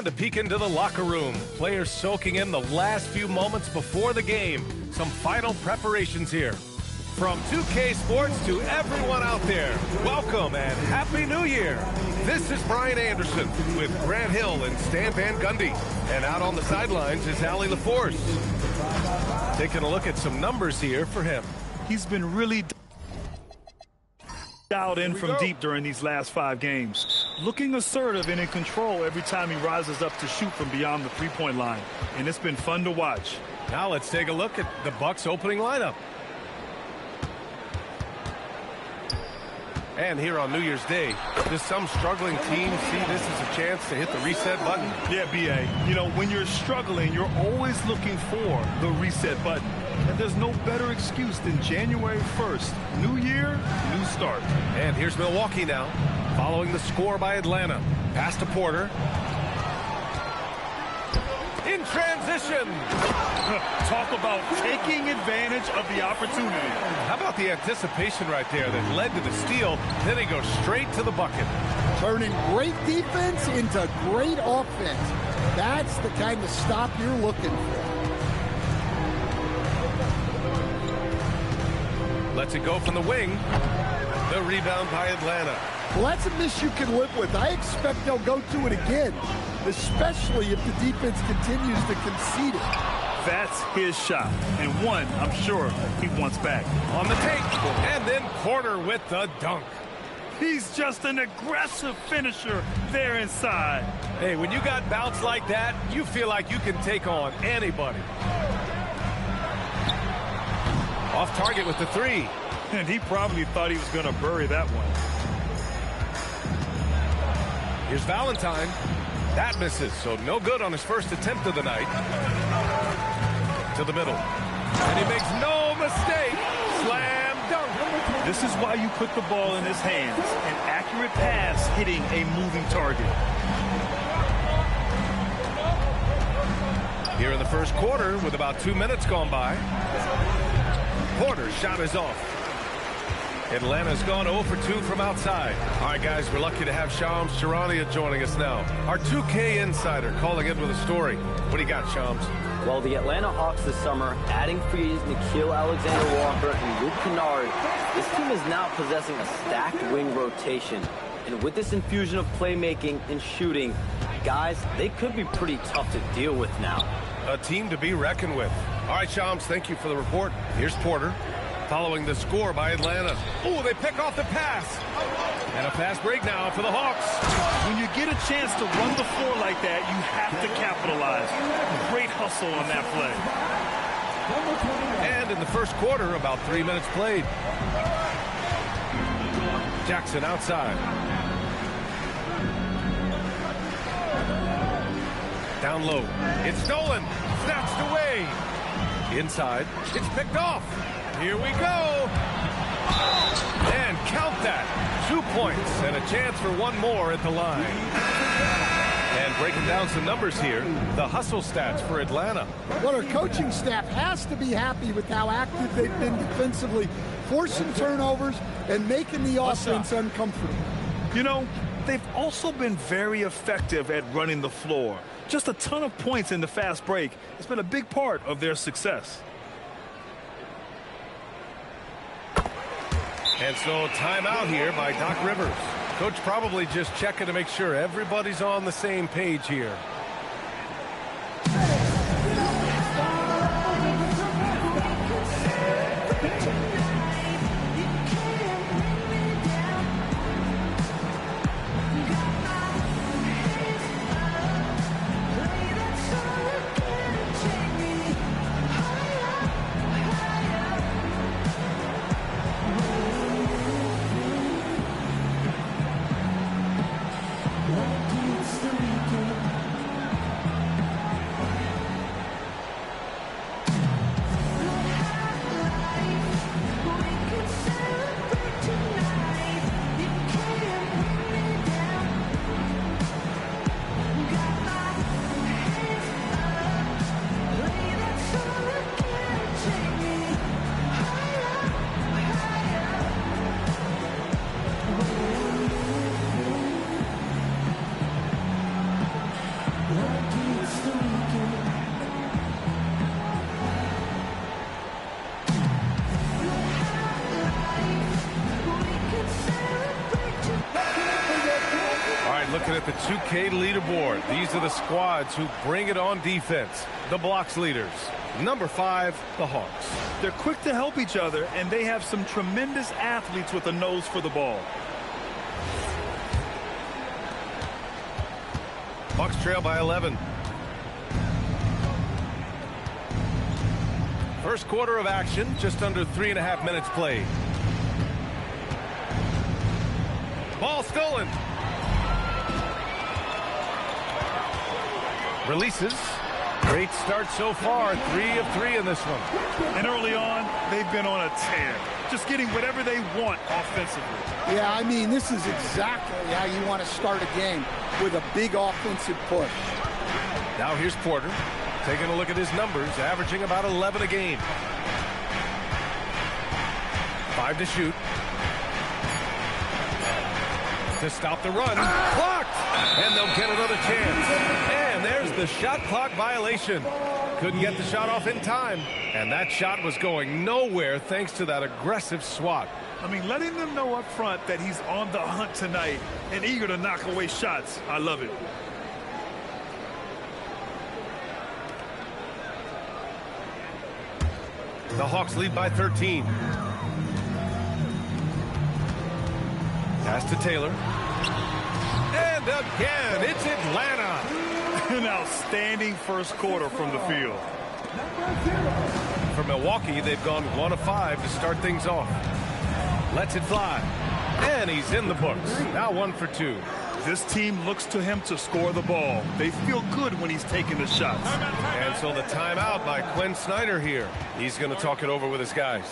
to peek into the locker room. Players soaking in the last few moments before the game. Some final preparations here. From 2K Sports to everyone out there, welcome and Happy New Year. This is Brian Anderson with Grant Hill and Stan Van Gundy. And out on the sidelines is Allie LaForce. Taking a look at some numbers here for him. He's been really dialed in from deep during these last 5 games. Looking assertive and in control every time he rises up to shoot from beyond the three-point line. And it's been fun to watch. Now let's take a look at the Bucks opening lineup. And here on New Year's Day, does some struggling team see this as a chance to hit the reset button? Yeah, B.A. You know, when you're struggling, you're always looking for the reset button. And there's no better excuse than January 1st. New year, new start. And here's Milwaukee now, following the score by Atlanta. Pass to Porter. In transition. Talk about taking advantage of the opportunity. How about the anticipation right there that led to the steal? Then he goes straight to the bucket. Turning great defense into great offense. That's the kind of stop you're looking for. Lets it go from the wing. The rebound by Atlanta. Well, that's a miss you can live with. I expect they'll go to it again, especially if the defense continues to concede it. That's his shot, and one I'm sure he wants back. On the take, and then Porter with the dunk. He's just an aggressive finisher there inside. Hey, when you got bounce like that, you feel like you can take on anybody. Off target with the 3. And he probably thought he was going to bury that one. Here's Valentine. That misses, so no good on his first attempt of the night. To the middle. And he makes no mistake. Slam dunk. This is why you put the ball in his hands. An accurate pass hitting a moving target. Here in the first quarter with about 2 minutes gone by. Porter's shot is off. Atlanta's gone 0 for 2 from outside. All right, guys, we're lucky to have Shams Charania joining us now. Our 2K insider calling in with a story. What do you got, Shams? Well, the Atlanta Hawks this summer, adding frees Nickeil Alexander-Walker and Luke Kennard, this team is now possessing a stacked wing rotation. And with this infusion of playmaking and shooting, guys, they could be pretty tough to deal with now. A team to be reckoned with. All right, Shams, thank you for the report. Here's Porter. Following the score by Atlanta. Oh, they pick off the pass. And a fast break now for the Hawks. When you get a chance to run the floor like that, you have to capitalize. Great hustle on that play. And in the first quarter, about 3 minutes played. Jackson outside. Down low. It's stolen. Snatched away. Inside. It's picked off. Here we go. And count that. 2 points and a chance for one more at the line. And breaking down some numbers here, the hustle stats for Atlanta. Well, our coaching staff has to be happy with how active they've been defensively, forcing turnovers and making the offense uncomfortable. You know, they've also been very effective at running the floor. Just a ton of points in the fast break. It's been a big part of their success. And so timeout here by Doc Rivers. Coach probably just checking to make sure everybody's on the same page here. right, looking at the 2K leaderboard. These are the squads who bring it on defense. The blocks leaders. Number 5, the Hawks. They're quick to help each other, and they have some tremendous athletes with a nose for the ball. Bucks trail by 11. First quarter of action, just under 3.5 minutes played. Ball stolen. Releases. Great start so far. 3 of 3 in this one. And early on, they've been on a tear. Just getting whatever they want offensively. Yeah, I mean, this is exactly how you want to start a game, with a big offensive push. Now here's Porter. Taking a look at his numbers, averaging about 11 a game. 5 to shoot. To stop the run. Blocked! And they'll get another chance. And there's the shot clock violation. Couldn't get the shot off in time. And that shot was going nowhere thanks to that aggressive swat. I mean, letting them know up front that he's on the hunt tonight and eager to knock away shots. I love it. The Hawks lead by 13. Pass to Taylor. And again, it's Atlanta. An outstanding first quarter from the field. For Milwaukee, they've gone 1 of 5 to start things off. Lets it fly. And he's in the books. Now 1 for 2. This team looks to him to score the ball. They feel good when he's taking the shots. And so the timeout by Quinn Snyder here. He's going to talk it over with his guys.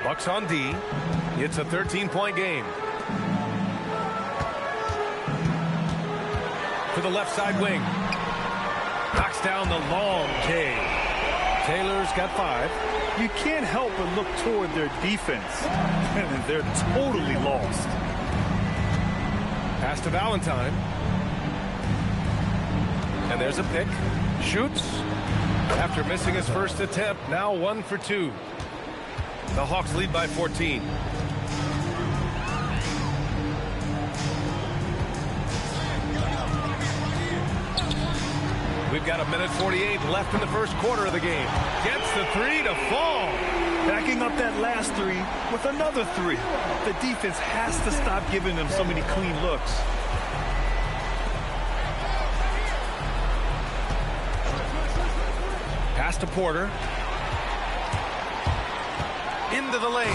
Bucks on D. It's a 13-point game. To the left side wing. Knocks down the long K. Taylor's got 5. You can't help but look toward their defense. And they're totally lost. Pass to Valentine. And there's a pick. Shoots. After missing his first attempt, now 1 for 2. The Hawks lead by 14. We've got 1:48 left in the first quarter of the game. Gets the 3 to fall. Backing up that last 3 with another 3. The defense has to stop giving them so many clean looks. Pass to Porter. Into the lane.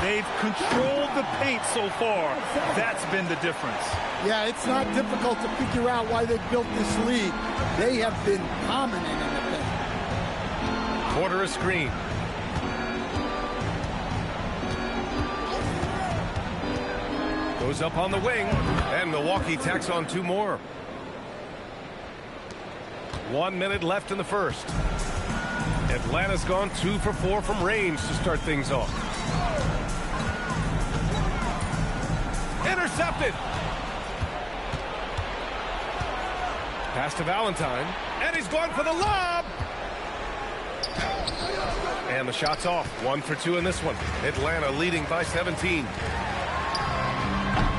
They've controlled the paint so far. That's been the difference. Yeah, it's not difficult to figure out why they built this lead. They have been dominant in the paint. Porter a screen. Goes up on the wing, and Milwaukee tacks on 2 more. 1 minute left in the first. Atlanta's gone 2 for 4 from range to start things off. Intercepted. Pass to Valentine, and he's gone for the lob. And the shot's off. 1 for 2 in this one. Atlanta leading by 17.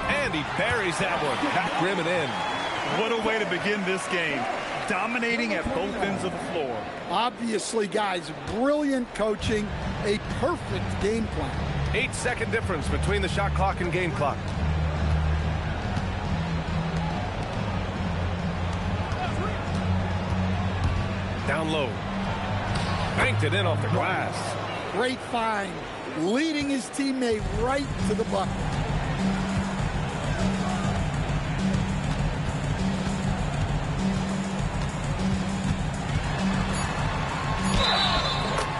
And he buries that one. Back rim and in. What a way to begin this game. Dominating at both ends of the floor. Obviously, guys, brilliant coaching, a perfect game plan. 8-second difference between the shot clock and game clock. Down low. Banked it in off the glass. Great find. Leading his teammate right to the bucket.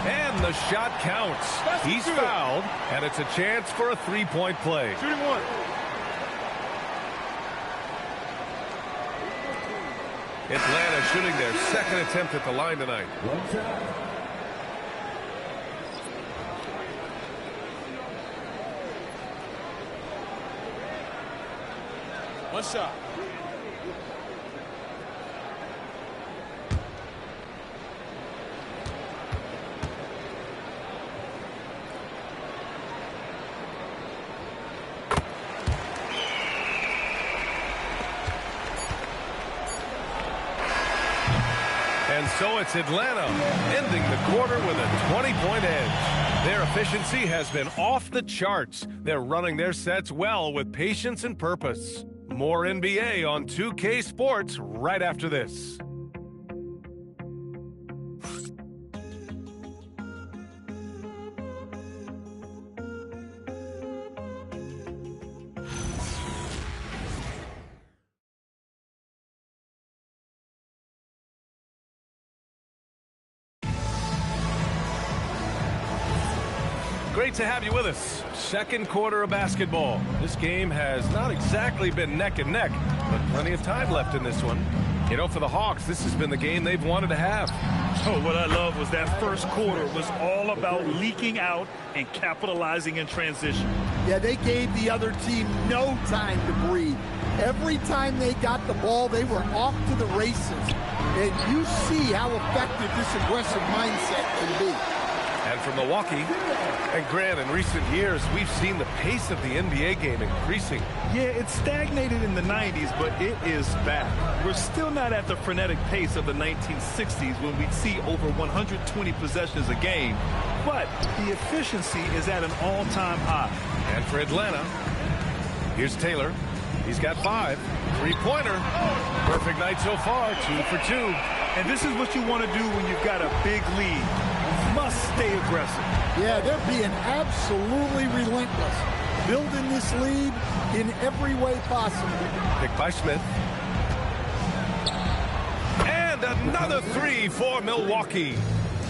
And the shot counts. He's fouled, and it's a chance for a three-point play. Shooting one. Atlanta shooting their second attempt at the line tonight. One shot. And so it's Atlanta ending the quarter with a 20-point edge. Their efficiency has been off the charts. They're running their sets well with patience and purpose. More NBA on 2K Sports right after this. Great to have you with us. Second quarter of basketball. This game has not exactly been neck and neck, but plenty of time left in this one. You know, for the Hawks, this has been the game they've wanted to have. Oh, what I love was that first quarter was all about leaking out and capitalizing in transition. Yeah, they gave the other team no time to breathe. Every time they got the ball, they were off to the races. And you see how effective this aggressive mindset can be. And from Milwaukee, and Grant, in recent years, we've seen the pace of the NBA game increasing. Yeah, it stagnated in the 90s, but it is back. We're still not at the frenetic pace of the 1960s when we'd see over 120 possessions a game, but the efficiency is at an all-time high. And for Atlanta, here's Taylor. He's got 5. Three-pointer. Perfect night so far, 2 for 2. And this is what you want to do when you've got a big lead. Must stay aggressive. Yeah, they're being absolutely relentless, building this lead in every way possible. Picked by Smith. And another 3 for Milwaukee.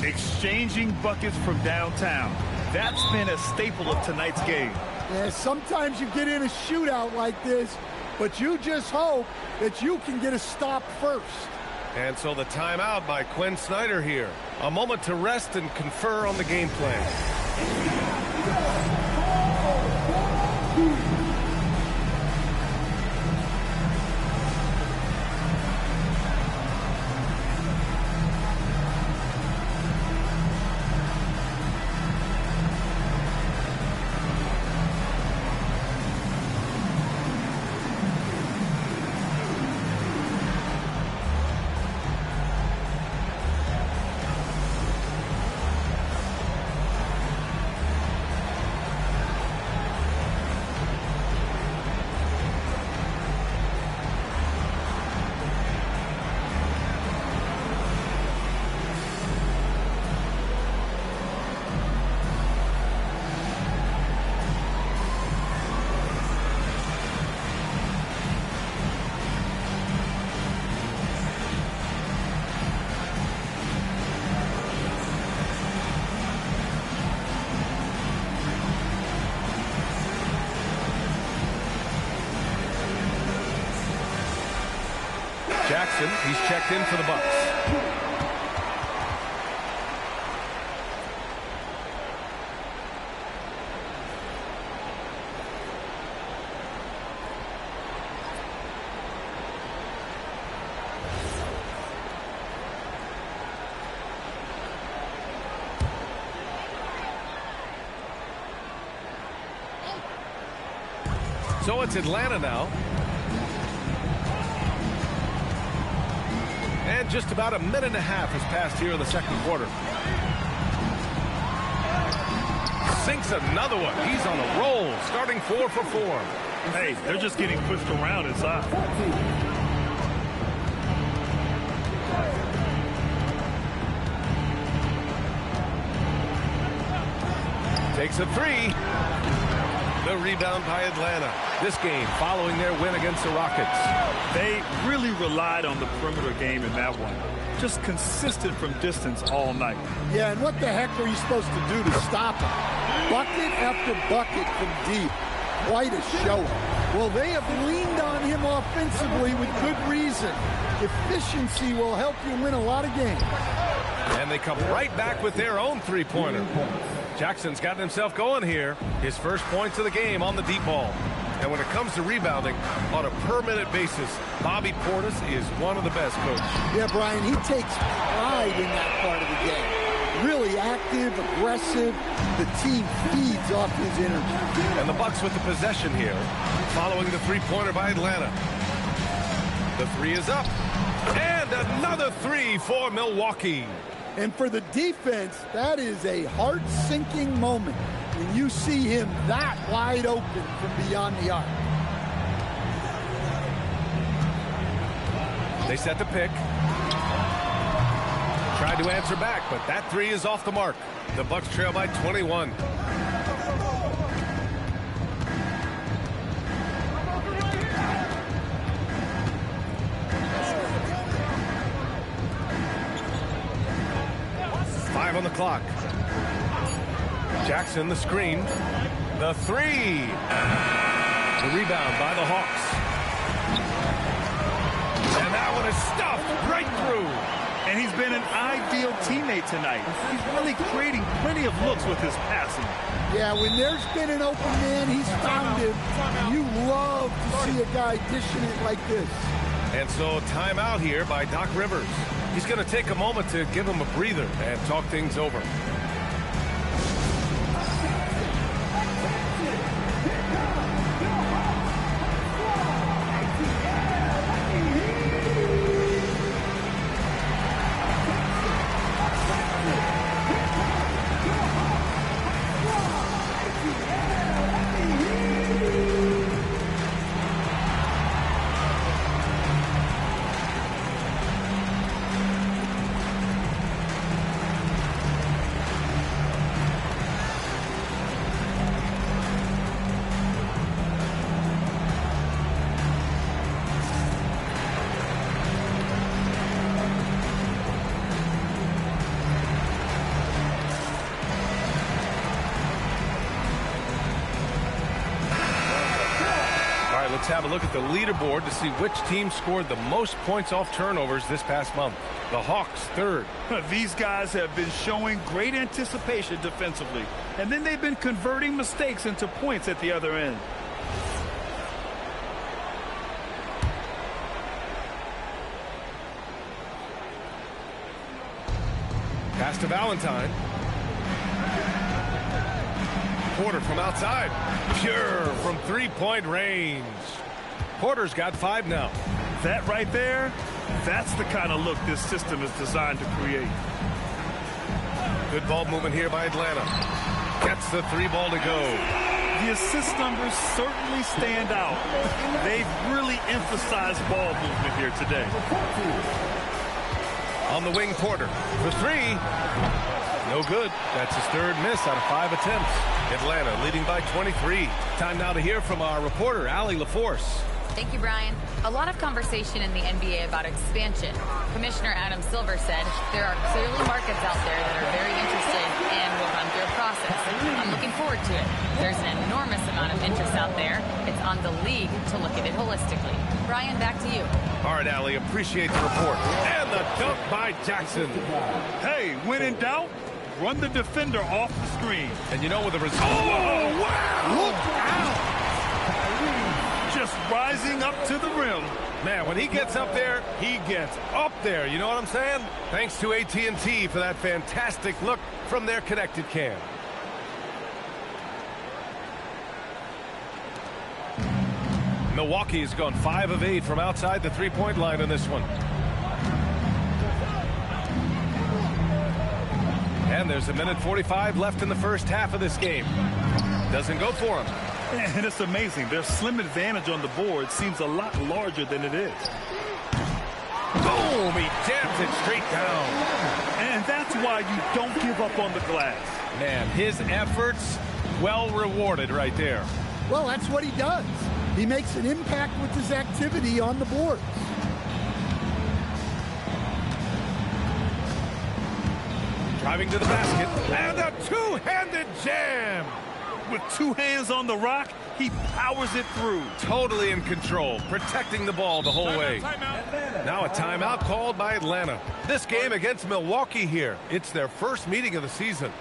Exchanging buckets from downtown. That's been a staple of tonight's game. Yeah, sometimes you get in a shootout like this, but you just hope that you can get a stop first. And so the timeout by Quinn Snyder here. A moment to rest and confer on the game plan. Jackson. He's checked in for the Bucks. So it's Atlanta now. And just about a minute and a half has passed here in the second quarter. Sinks another one. He's on a roll, starting 4 for 4. Hey, they're just getting pushed around inside. Takes a 3. The rebound by Atlanta. This game following their win against the Rockets. They really relied on the perimeter game in that one. Just consistent from distance all night. Yeah, and what the heck are you supposed to do to stop him? Bucket after bucket from deep. Quite a show. Well, they have leaned on him offensively with good reason. Efficiency will help you win a lot of games. And they come right back with their own three-pointer. Jackson's gotten himself going here. His first points of the game on the deep ball. And when it comes to rebounding, on a per-minute basis, Bobby Portis is one of the best, Coach. Yeah, Brian, he takes pride in that part of the game. Really active, aggressive. The team feeds off his energy. And the Bucks with the possession here, following the three-pointer by Atlanta. The 3 is up. And another 3 for Milwaukee. And for the defense, that is a heart-sinking moment when you see him that wide open from beyond the arc. They set the pick. Tried to answer back, but that 3 is off the mark. The Bucks trail by 21. On the clock. Jackson, the screen. The 3. The rebound by the Hawks. And that one is stuffed right through. And he's been an ideal teammate tonight. He's really creating plenty of looks with his passing. Yeah, when there's been an open man, he's found him. You love to see a guy dishing it like this. And so timeout here by Doc Rivers. He's going to take a moment to give him a breather and talk things over. Let's have a look at the leaderboard to see which team scored the most points off turnovers this past month. The Hawks, 3rd. These guys have been showing great anticipation defensively, and then they've been converting mistakes into points at the other end. Pass to Valentine. Porter from outside. Pure from three-point range. Porter's got 5 now. That right there, that's the kind of look this system is designed to create. Good ball movement here by Atlanta. Gets the 3 ball to go. The assist numbers certainly stand out. They've really emphasized ball movement here today. On the wing, Porter for 3. No good. That's his 3rd miss out of 5 attempts. Atlanta leading by 23. Time now to hear from our reporter, Allie LaForce. Thank you, Brian. A lot of conversation in the NBA about expansion. Commissioner Adam Silver said there are clearly markets out there that are very interested in we'll run through a process. I'm looking forward to it. There's an enormous amount of interest out there. It's on the league to look at it holistically. Brian, back to you. All right, Allie, appreciate the report. And the dunk by Jackson. Hey, when in doubt, run the defender off the screen. And you know what the result... Oh, wow! Look out! Just rising up to the rim. Man, when he gets up there, he gets up there. You know what I'm saying? Thanks to AT&T for that fantastic look from their connected cam. Milwaukee has gone 5 of 8 from outside the three-point line in this one. And there's 1:45 left in the first half of this game. Doesn't go for him. And it's amazing. Their slim advantage on the board seems a lot larger than it is. Boom! He jams it straight down. And that's why you don't give up on the glass. Man, his efforts well rewarded right there. Well, that's what he does. He makes an impact with his activity on the boards. Driving to the basket, and a two-handed jam. With 2 hands on the rock, he powers it through. Totally in control, protecting the ball the whole way. Now a timeout called by Atlanta. This game against Milwaukee here. It's their first meeting of the season.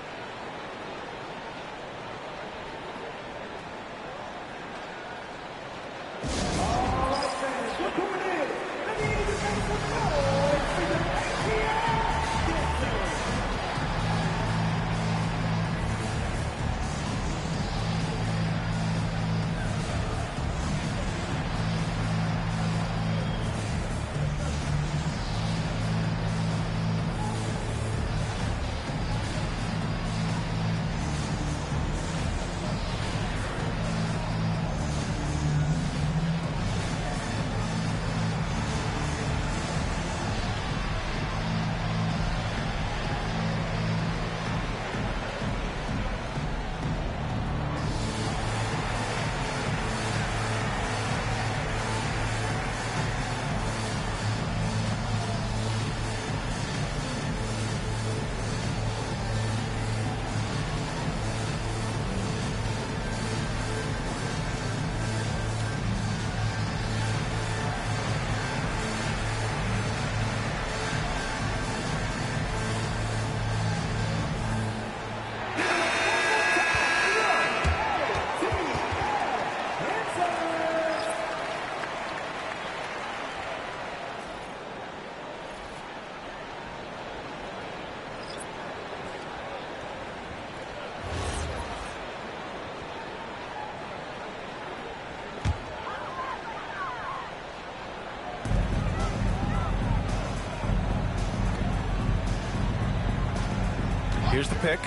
Here's the pick.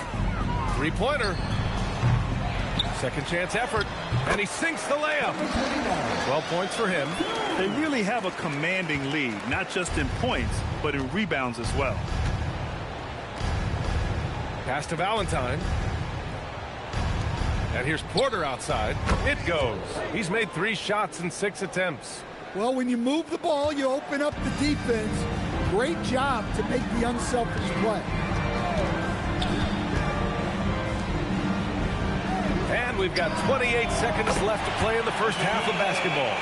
Three-pointer. Second chance effort. And he sinks the layup. 12 points for him. They really have a commanding lead, not just in points, but in rebounds as well. Pass to Valentine. And here's Porter outside. It goes. He's made 3 shots in 6 attempts. Well, when you move the ball, you open up the defense. Great job to make the unselfish play. And we've got 28 seconds left to play in the first half of basketball.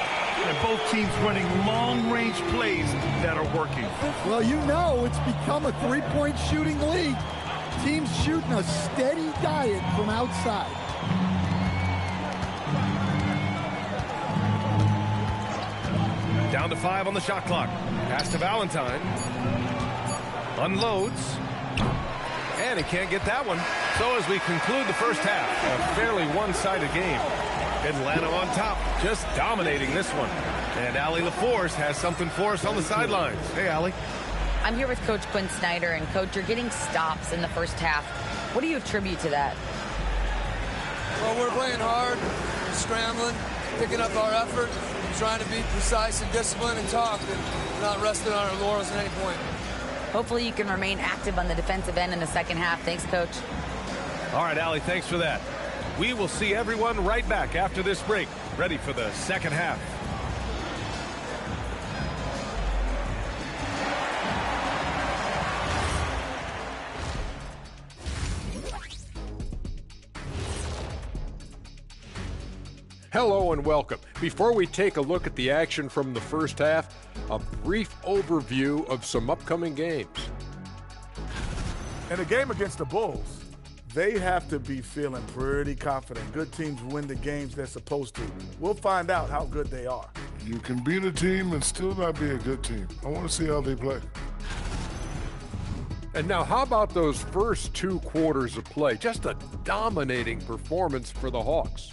And both teams running long-range plays that are working. Well, you know it's become a three-point shooting league. Teams shooting a steady diet from outside. Down to 5 on the shot clock. Pass to Valentine. Unloads. And he can't get that one. So as we conclude the first half, a fairly one-sided game. Atlanta on top, just dominating this one. And Allie LaForce has something for us on the sidelines. Hey, Allie. I'm here with Coach Quinn Snyder, and Coach, you're getting stops in the first half. What do you attribute to that? Well, we're playing hard, we're scrambling, picking up our effort, trying to be precise and disciplined and tough, and not resting on our laurels at any point. Hopefully you can remain active on the defensive end in the second half. Thanks, Coach. All right, Allie, thanks for that. We will see everyone right back after this break, ready for the second half. Hello and welcome. Before we take a look at the action from the first half, a brief overview of some upcoming games. In a game against the Bulls, they have to be feeling pretty confident. Good teams win the games they're supposed to. We'll find out how good they are. You can beat a team and still not be a good team. I want to see how they play. And now, how about those first 2 quarters of play? Just a dominating performance for the Hawks.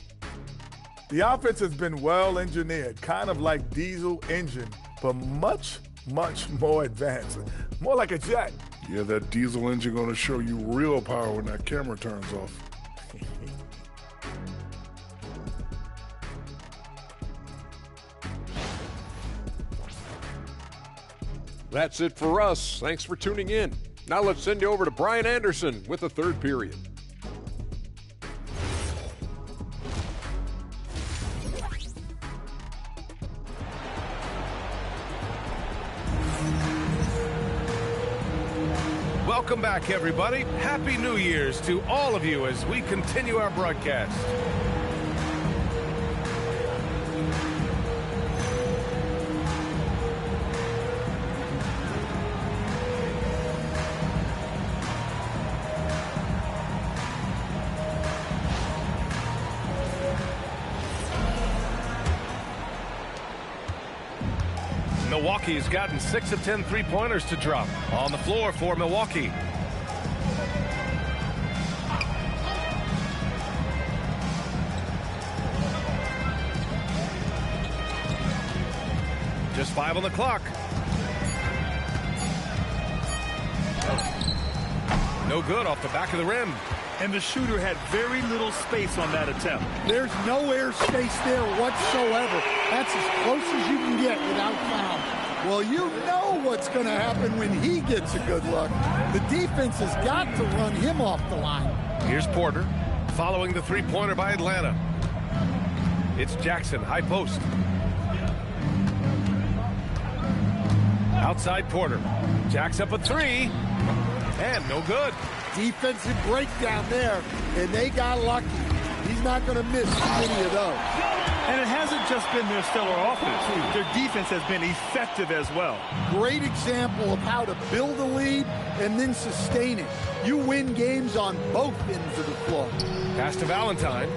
The offense has been well engineered, kind of like diesel engine, but much, much more advanced. More like a jet. Yeah, that diesel engine going to show you real power when that camera turns off. That's it for us. Thanks for tuning in. Now let's send you over to Brian Anderson with the third period. Welcome back, everybody. Happy New Year's to all of you as we continue our broadcast. Milwaukee's gotten 6 of 10 three-pointers to drop. On the floor for Milwaukee. Just 5 on the clock. No good off the back of the rim. And the shooter had very little space on that attempt. There's no air space there whatsoever. That's as close as you can get without foul. Well, you know what's going to happen when he gets a good look. The defense has got to run him off the line. Here's Porter following the three-pointer by Atlanta. It's Jackson, high post. Outside Porter. Jacks up a 3. And no good. Defensive breakdown there, and they got lucky. He's not going to miss many of those. And it hasn't just been their stellar offense. Their defense has been effective as well. Great example of how to build a lead and then sustain it. You win games on both ends of the floor. Pass to Valentine.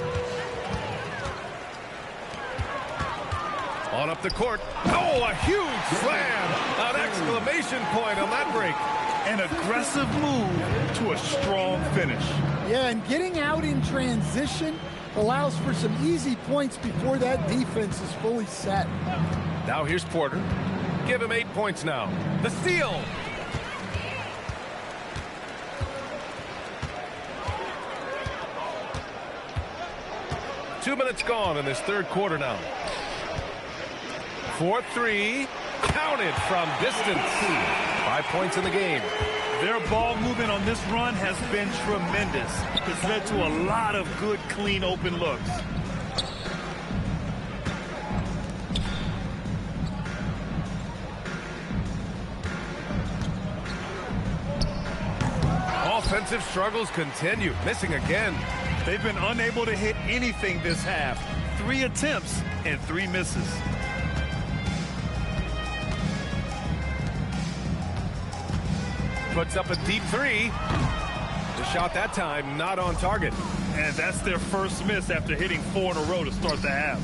On up the court. Oh, a huge slam. An exclamation point on that break. An aggressive move to a strong finish. Yeah, and getting out in transition allows for some easy points before that defense is fully set. Now here's Porter. Give him 8 points now. The steal. Two minutes gone in this third quarter now. 4-3. Counted from distance. 5 points in the game. Their ball movement on this run has been tremendous. It's led to a lot of good, clean, open looks. Offensive struggles continue. Missing again. They've been unable to hit anything this half. 3 attempts and 3 misses. Puts up a deep 3. The shot that time not on target. And that's their first miss after hitting 4 in a row to start the half.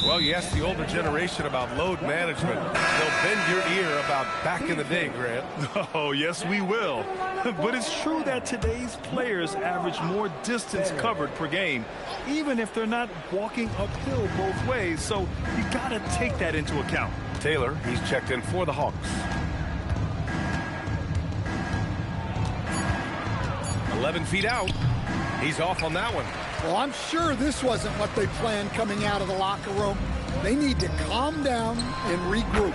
Well, you ask the older generation about load management. They'll bend your ear about back in the day, Grant. Oh, yes, we will. But it's true that today's players average more distance covered per game, even if they're not walking uphill both ways. So you got to take that into account. Taylor, he's checked in for the Hawks. 11 feet out. He's off on that one. Well, I'm sure this wasn't what they planned coming out of the locker room. They need to calm down and regroup.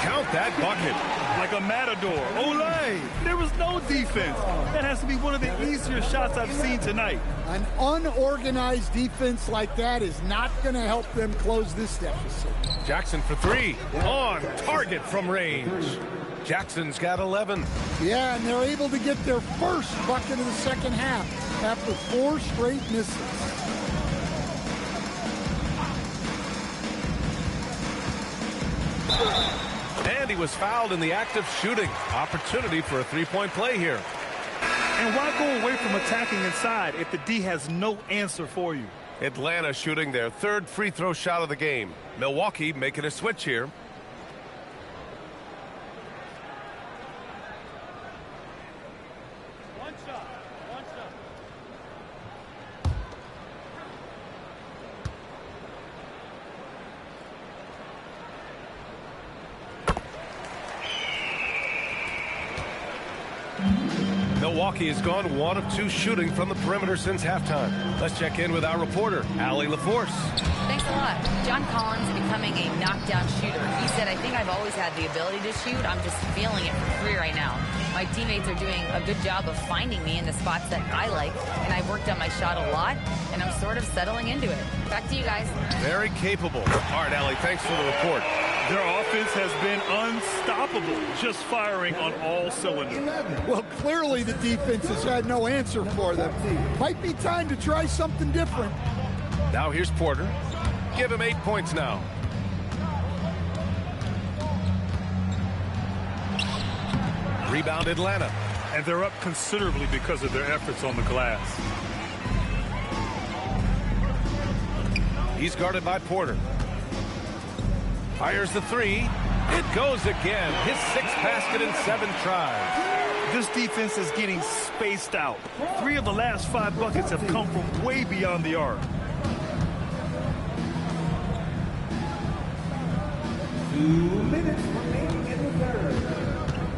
Count that bucket. Like a matador. Olay! There was no defense. That has to be one of the easier shots I've seen tonight. An unorganized defense like that is not going to help them close this deficit. Jackson for 3. On target from range. Jackson's got 11. Yeah, and they're able to get their first bucket of the second half after 4 straight misses. And he was fouled in the act of shooting. Opportunity for a three-point play here. And why go away from attacking inside if the D has no answer for you? Atlanta shooting their 3rd free throw shot of the game. Milwaukee making a switch here. Milwaukee has gone 1 of 2 shooting from the perimeter since halftime. Let's check in with our reporter, Allie LaForce. Thanks a lot. John Collins becoming a knockdown shooter. He said, I think I've always had the ability to shoot. I'm just feeling it for free right now. My teammates are doing a good job of finding me in the spots that I like, and I've worked on my shot a lot, and I'm sort of settling into it. Back to you guys. Very capable. All right, Allie, thanks for the report. Their offense has been unstoppable, just firing on all cylinders. Well, clearly the defense has had no answer for them. Might be time to try something different. Now here's Porter. Give him 8 points now. Rebound Atlanta. And they're up considerably because of their efforts on the glass. He's guarded by Porter. Fires the 3. It goes again. His 6th basket in 7 tries. This defense is getting spaced out. 3 of the last 5 buckets have come from way beyond the arc. 2 minutes remaining in the third.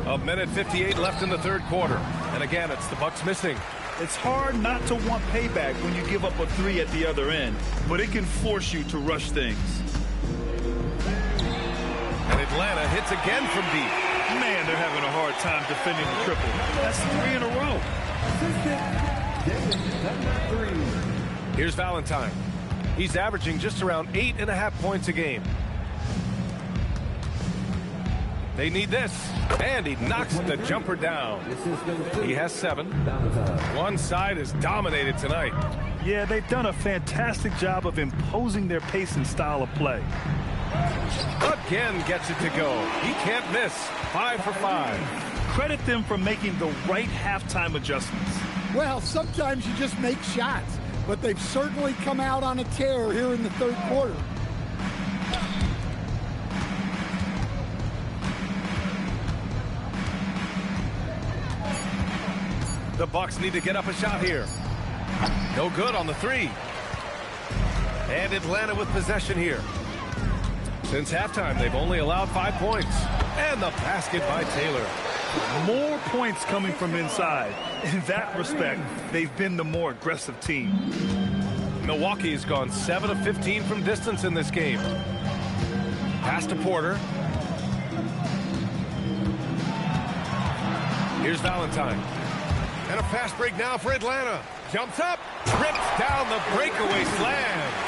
A minute 58 left in the 3rd quarter. And again, it's the Bucks missing. It's hard not to want payback when you give up a 3 at the other end, but it can force you to rush things. And Atlanta hits again from deep. Man, they're having a hard time defending the triple. That's 3 in a row. Here's Valentine. He's averaging just around 8.5 points a game. They need this. And he knocks the jumper down. He has 7. One side is dominated tonight. Yeah, they've done a fantastic job of imposing their pace and style of play. Again gets it to go. He can't miss. 5 for 5. Credit them for making the right halftime adjustments. Well, sometimes you just make shots, but they've certainly come out on a tear here in the 3rd quarter. The Bucks need to get up a shot here. No good on the 3. And Atlanta with possession here. Since halftime, they've only allowed 5 points. And the basket by Taylor. More points coming from inside. In that respect, they've been the more aggressive team. Milwaukee's gone 7 of 15 from distance in this game. Pass to Porter. Here's Valentine. And a fast break now for Atlanta. Jumps up, trips down the breakaway slam.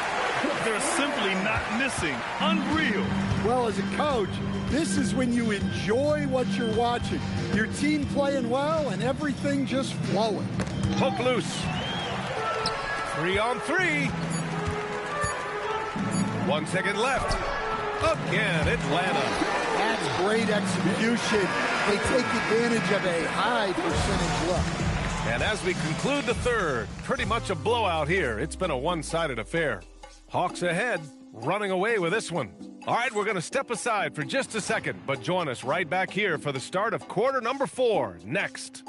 They're simply not missing. Unreal. Well, as a coach, this is when you enjoy what you're watching. Your team playing well and everything just flowing. Poke loose. 3 on 3. 1 second left. Again, Atlanta. That's great execution. They take advantage of a high percentage look. And as we conclude the 3rd, pretty much a blowout here. It's been a one-sided affair. Hawks ahead, running away with this one. All right, we're going to step aside for just a second, but join us right back here for the start of quarter number 4 next.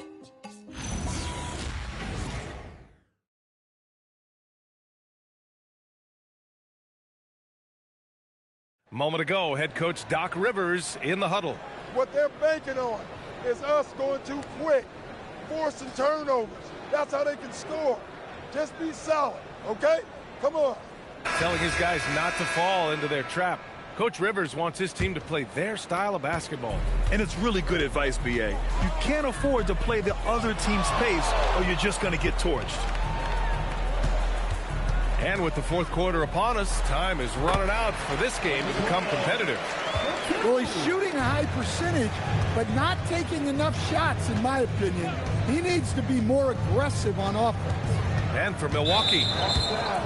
A moment ago, head coach Doc Rivers in the huddle. What they're banking on is us going too quick, forcing turnovers. That's how they can score. Just be solid, okay? Come on. Telling his guys not to fall into their trap. Coach Rivers wants his team to play their style of basketball. And it's really good advice, B.A. You can't afford to play the other team's pace or you're just going to get torched. And with the fourth quarter upon us, time is running out for this game to become competitive. Well, he's shooting a high percentage, but not taking enough shots, in my opinion. He needs to be more aggressive on offense. And for Milwaukee,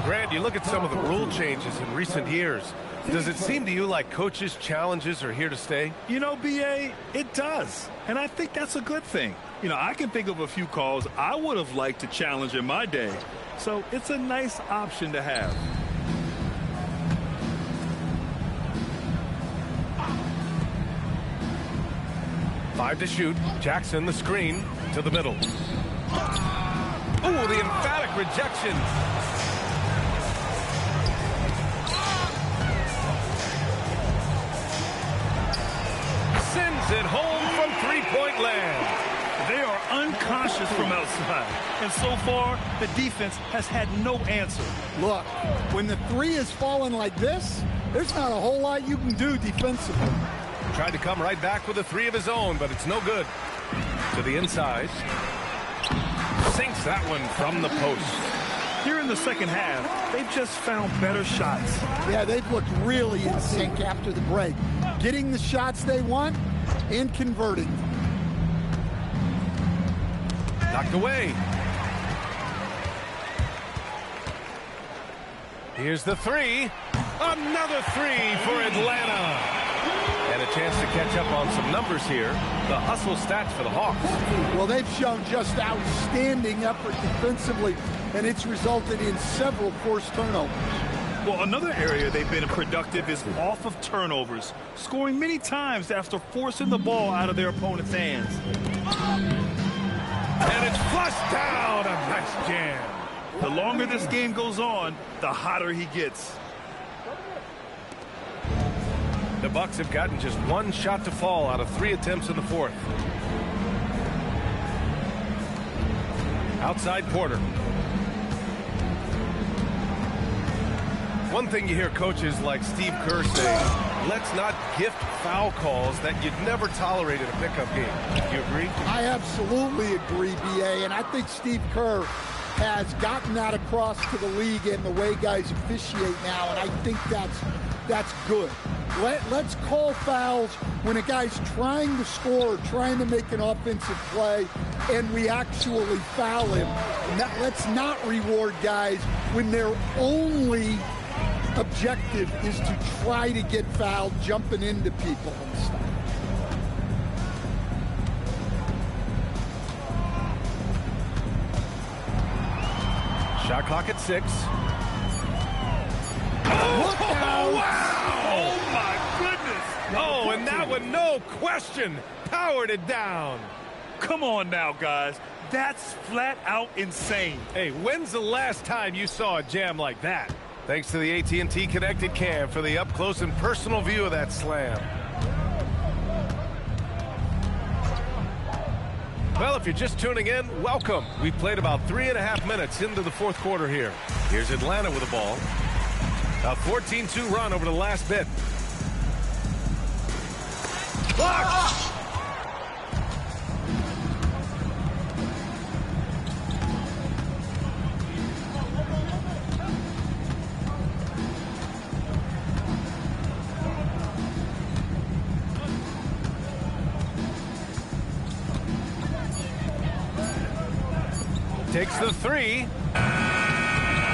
Grant, you look at some of the rule changes in recent years. Does it seem to you like coaches' challenges are here to stay? You know, B.A., it does. And I think that's a good thing. You know, I can think of a few calls I would have liked to challenge in my day. So it's a nice option to have. Five to shoot. Jackson the screen to the middle. Oh, the emphatic rejection. Sends it home from three-point land. They are unconscious from outside. And so far, the defense has had no answer. Look, when the three is falling like this, there's not a whole lot you can do defensively. Tried to come right back with a three of his own, but it's no good. To the inside. Sinks that one from the post. Here in the second half, they've just found better shots. Yeah, they've looked really in sync after the break. Getting the shots they want and converting. Knocked away. Here's the three. Another three for Atlanta. And a chance to catch up on some numbers here. The hustle stats for the Hawks. Well, they've shown just outstanding effort defensively, and it's resulted in several forced turnovers. Well, another area they've been productive is off of turnovers, scoring many times after forcing the ball out of their opponent's hands. And it's flushed down. A nice jam. The longer this game goes on, the hotter he gets. The Bucks have gotten just one shot to fall out of 3 attempts in the fourth. Outside Porter. One thing you hear coaches like Steve Kerr say, let's not gift foul calls that you'd never tolerate in a pickup game. Do you agree? I absolutely agree, B.A., and I think Steve Kerr has gotten that across to the league and the way guys officiate now, and I think that's good. Let's call fouls when a guy's trying to score, trying to make an offensive play, and we actually foul him. Let's not reward guys when their only objective is to try to get fouled, jumping into people and stuff. Shot clock at 6. Look out! Wow! Oh, my goodness! Oh, and that one, no question, powered it down. Come on now, guys. That's flat out insane. Hey, when's the last time you saw a jam like that? Thanks to the AT&T Connected Cam for the up-close and personal view of that slam. Well, if you're just tuning in, welcome. We've played about 3.5 minutes into the fourth quarter here. Here's Atlanta with the ball. A 14-2 run over the last bit. Blocked! Takes the three.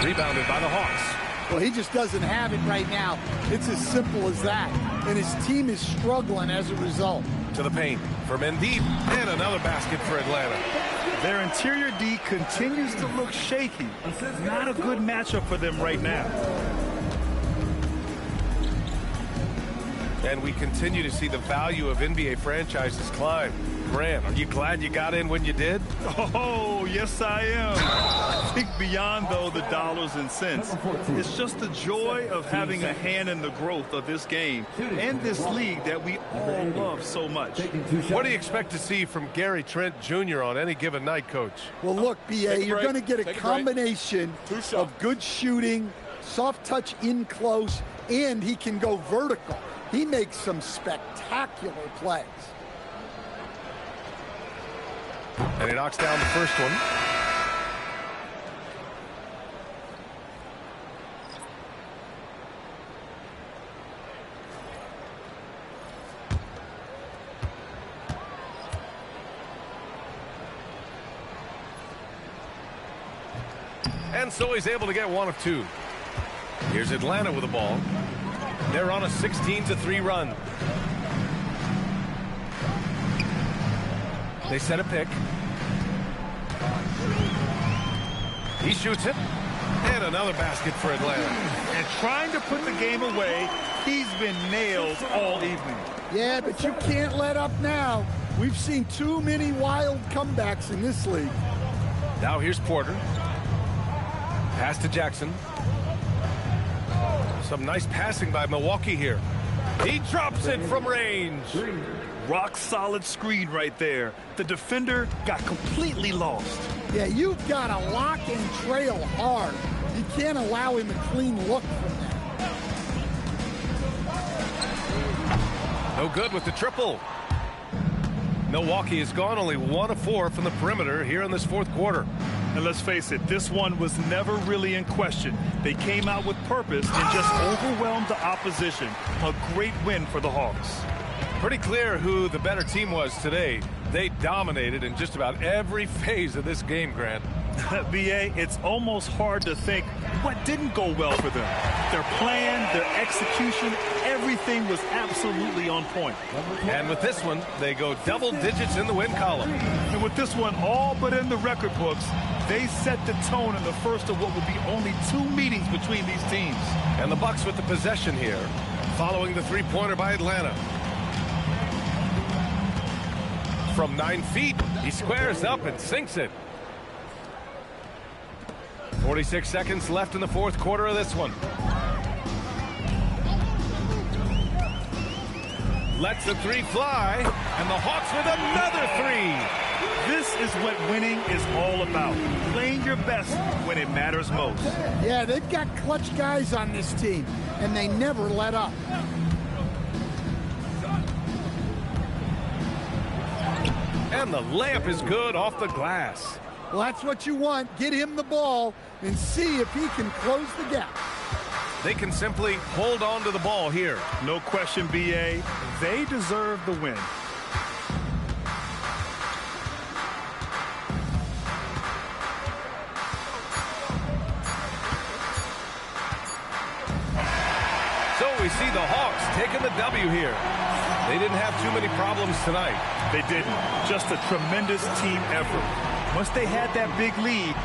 Rebounded by the Hawks. Well, he just doesn't have it right now. It's as simple as that. And his team is struggling as a result. To the paint for Mendy. And another basket for Atlanta. Their interior D continues to look shaky. Not a good matchup for them right now. And we continue to see the value of NBA franchises climb. Grant, are you glad you got in when you did? Oh, yes, I am. I think beyond, though, the dollars and cents, it's just the joy of having a hand in the growth of this game and this league that we all love so much. What do you expect to see from Gary Trent Jr. on any given night, Coach? Well, look, B.A., you're going to get a combination of good shooting, soft touch in close, and he can go vertical. He makes some spectacular plays. And he knocks down the first one. And so he's able to get one of two. Here's Atlanta with the ball. They're on a 16-3 run. They set a pick. He shoots it. And another basket for Atlanta. And trying to put the game away, he's been nailed all evening. Yeah, but you can't let up now. We've seen too many wild comebacks in this league. Now here's Porter. Pass to Jackson. Some nice passing by Milwaukee here. He drops it from range. Rock solid screen right there. The defender got completely lost. Yeah, you've got to lock and trail hard. You can't allow him a clean look from that. No good with the triple. Milwaukee has gone only 1 of 4 from the perimeter here in this fourth quarter. And let's face it, this one was never really in question. They came out with purpose and just overwhelmed the opposition. A great win for the Hawks. Pretty clear who the better team was today. They dominated in just about every phase of this game, Grant. B.A., it's almost hard to think what didn't go well for them. Their plan, their execution, everything was absolutely on point. And with this one, they go double digits in the win column. And with this one all but in the record books, they set the tone in the first of what would be only 2 meetings between these teams. And the Bucks with the possession here, following the three-pointer by Atlanta. From 9 feet, he squares up and sinks it. 46 seconds left in the fourth quarter of this one. Lets the three fly, and the Hawks with another three. This is what winning is all about. Playing your best when it matters most. Yeah, they've got clutch guys on this team, and they never let up. And the layup is good off the glass. Well, that's what you want. Get him the ball and see if he can close the gap. They can simply hold on to the ball here. No question, B.A. They deserve the win. So we see the Hawks taking the W here. They didn't have too many problems tonight. They didn't. Just a tremendous team effort. Once they had that big lead.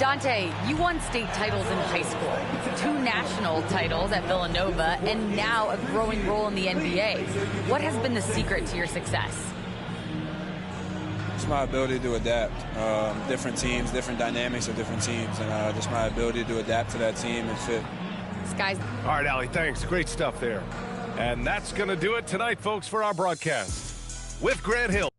Dante, you won state titles in high school, 2 national titles at Villanova, and now a growing role in the NBA. What has been the secret to your success? It's my ability to adapt. Different teams, different dynamics of different teams, and just my ability to adapt to that team and fit. Guys. All right, Allie, thanks. Great stuff there. And that's going to do it tonight, folks, for our broadcast. With Grant Hill.